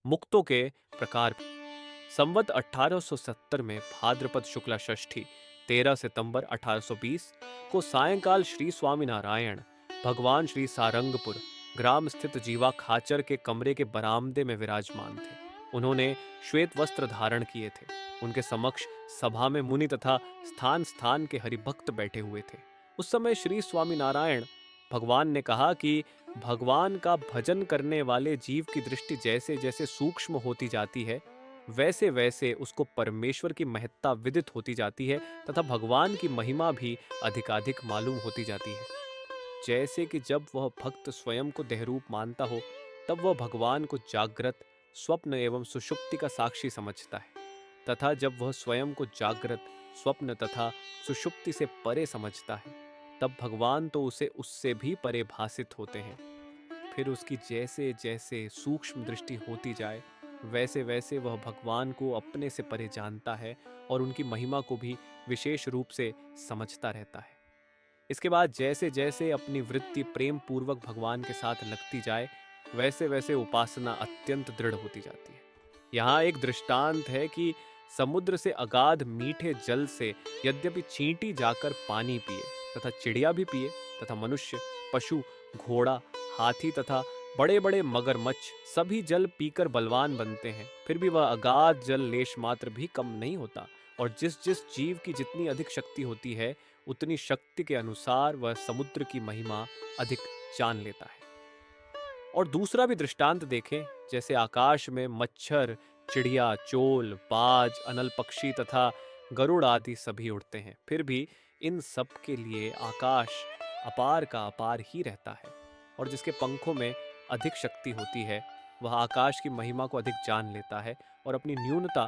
मुक्तों के प्रकार। संवत 1870 में भाद्रपद शुक्ला षष्ठी 13 सितंबर 1820 को सायंकाल श्री स्वामीनारायण भगवान श्री सारंगपुर ग्राम स्थित जीवा खाचर के कमरे के बरामदे में विराजमान थे। उन्होंने श्वेत वस्त्र धारण किए थे। उनके समक्ष सभा में मुनि तथा स्थान स्थान के हरिभक्त बैठे हुए थे। उस समय श्री स्वामीनारायण भगवान ने कहा कि भगवान का भजन करने वाले जीव की दृष्टि जैसे जैसे सूक्ष्म होती जाती है, वैसे वैसे उसको परमेश्वर की महत्ता विदित होती जाती है तथा भगवान की महिमा भी अधिकाधिक मालूम होती जाती है। जैसे कि जब वह भक्त स्वयं को देहरूप मानता हो, तब वह भगवान को जागृत, स्वप्न एवं सुषुप्ति का साक्षी समझता है, तथा जब वह स्वयं को जागृत, स्वप्न तथा सुषुप्ति से परे समझता है, तब भगवान तो उसे उससे भी परे भासित होते हैं। फिर उसकी जैसे जैसे सूक्ष्म दृष्टि होती जाए, वैसे वैसे वह भगवान को अपने से परे जानता है और उनकी महिमा को भी विशेष रूप से समझता रहता है। इसके बाद जैसे जैसे अपनी वृत्ति प्रेम पूर्वक भगवान के साथ लगती जाए, वैसे वैसे उपासना अत्यंत दृढ़ होती जाती है। यहाँ एक दृष्टांत है कि समुद्र से अगाध मीठे जल से यद्यपि चींटी जाकर पानी पिए तथा चिड़िया भी पिए तथा मनुष्य, पशु, घोड़ा, हाथी तथा बड़े बड़े मगरमच्छ सभी जल पीकर बलवान बनते हैं, फिर भी वह अगाध जल लेश मात्र भी कम नहीं होता। और जिस जिस जीव की जितनी अधिक शक्ति होती है, उतनी शक्ति के अनुसार वह समुद्र की महिमा अधिक जान लेता है। और दूसरा भी दृष्टांत देखें, जैसे आकाश में मच्छर, चिड़िया, चोल, बाज, अनल पक्षी तथा गरुड़ आदि सभी उड़ते हैं, फिर भी इन सब के लिए आकाश अपार का अपार ही रहता है। और जिसके पंखों में अधिक शक्ति होती है, वह आकाश की महिमा को अधिक जान लेता है और अपनी न्यूनता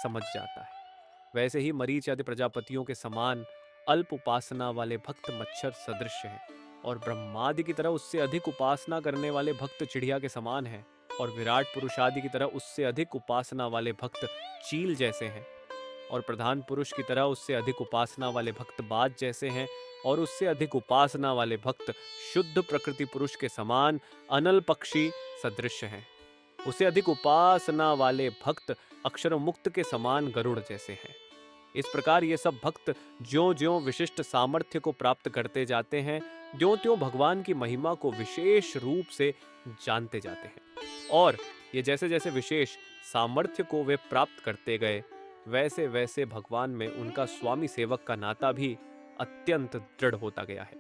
समझ जाता है। वैसे ही मरीच आदि प्रजापतियों के समान अल्प उपासना वाले भक्त मच्छर सदृश हैं, और ब्रह्मादि की तरह उससे अधिक उपासना करने वाले भक्त चिड़िया के समान हैं, और विराट पुरुष आदि की तरह उससे अधिक उपासना वाले भक्त चील जैसे हैं, और प्रधान पुरुष की तरह उससे अधिक उपासना वाले भक्त बाज जैसे हैं, और उससे अधिक उपासना वाले भक्त शुद्ध प्रकृति पुरुष के समान अनल पक्षी सदृश हैं। उसे अधिक उपासना वाले भक्त अक्षर मुक्त के समान गरुड़ जैसे हैं। इस प्रकार ये सब भक्त ज्यों ज्यों विशिष्ट सामर्थ्य को प्राप्त करते जाते हैं, त्यों त्यों भगवान की महिमा को विशेष रूप से जानते जाते हैं। और ये जैसे जैसे विशेष सामर्थ्य को वे प्राप्त करते गए, वैसे वैसे भगवान में उनका स्वामी सेवक का नाता भी अत्यंत दृढ़ होता गया है।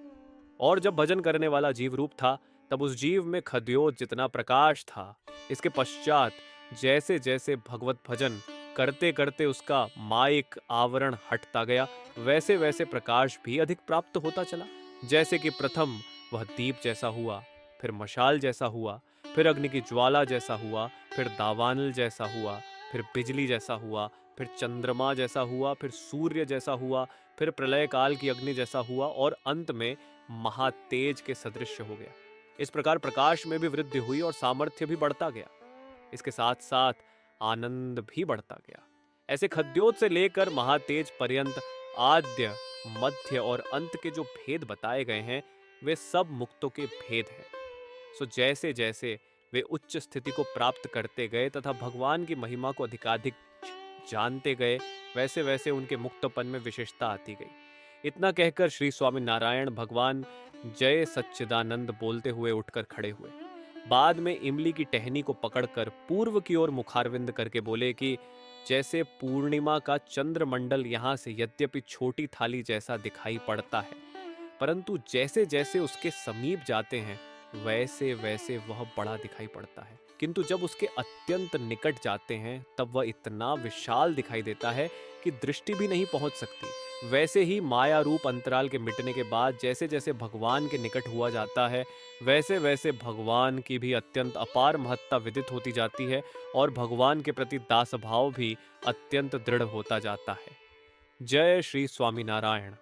और जब भजन करने वाला जीव रूप था, तब उस जीव में खद्योत जितना प्रकाश था। इसके पश्चात जैसे जैसे भगवत भजन करते करते उसका माइक आवरण हटता गया, वैसे वैसे प्रकाश भी अधिक प्राप्त होता चला। जैसे कि प्रथम वह दीप जैसा हुआ, फिर मशाल जैसा हुआ, फिर अग्नि की ज्वाला जैसा हुआ, फिर दावानल जैसा हुआ, फिर बिजली जैसा हुआ, फिर चंद्रमा जैसा हुआ, फिर सूर्य जैसा हुआ, फिर प्रलय काल की अग्नि जैसा हुआ, और अंत में महातेज के सदृश हो गया। इस प्रकार प्रकाश में भी वृद्धि हुई और सामर्थ्य भी बढ़ता गया। इसके साथ साथ आनंद भी बढ़ता गया। ऐसे खद्योत से लेकर महातेज पर्यंत आद्य, मध्य और अंत के जो भेद बताए गए हैं, वे सब मुक्तों के भेद हैं। सो जैसे जैसे वे उच्च स्थिति को प्राप्त करते गए तथा भगवान की महिमा को अधिकाधिक जानते गए, वैसे वैसे उनके मुक्तपन में विशेषता आती गई। इतना कहकर श्री स्वामी नारायण भगवान जय सच्चिदानंद बोलते हुए उठकर खड़े हुए। बाद में इमली की टहनी को पकड़कर पूर्व की ओर मुखारविंद करके बोले कि जैसे पूर्णिमा का चंद्रमंडल यहाँ से यद्यपि छोटी थाली जैसा दिखाई पड़ता है, परंतु जैसे जैसे उसके समीप जाते हैं, वैसे वैसे वह बड़ा दिखाई पड़ता है, किंतु जब उसके अत्यंत निकट जाते हैं, तब वह इतना विशाल दिखाई देता है कि दृष्टि भी नहीं पहुंच सकती। वैसे ही माया रूप अंतराल के मिटने के बाद जैसे जैसे भगवान के निकट हुआ जाता है, वैसे वैसे भगवान की भी अत्यंत अपार महत्ता विदित होती जाती है, और भगवान के प्रति दास भाव भी अत्यंत दृढ़ होता जाता है। जय श्री स्वामीनारायण।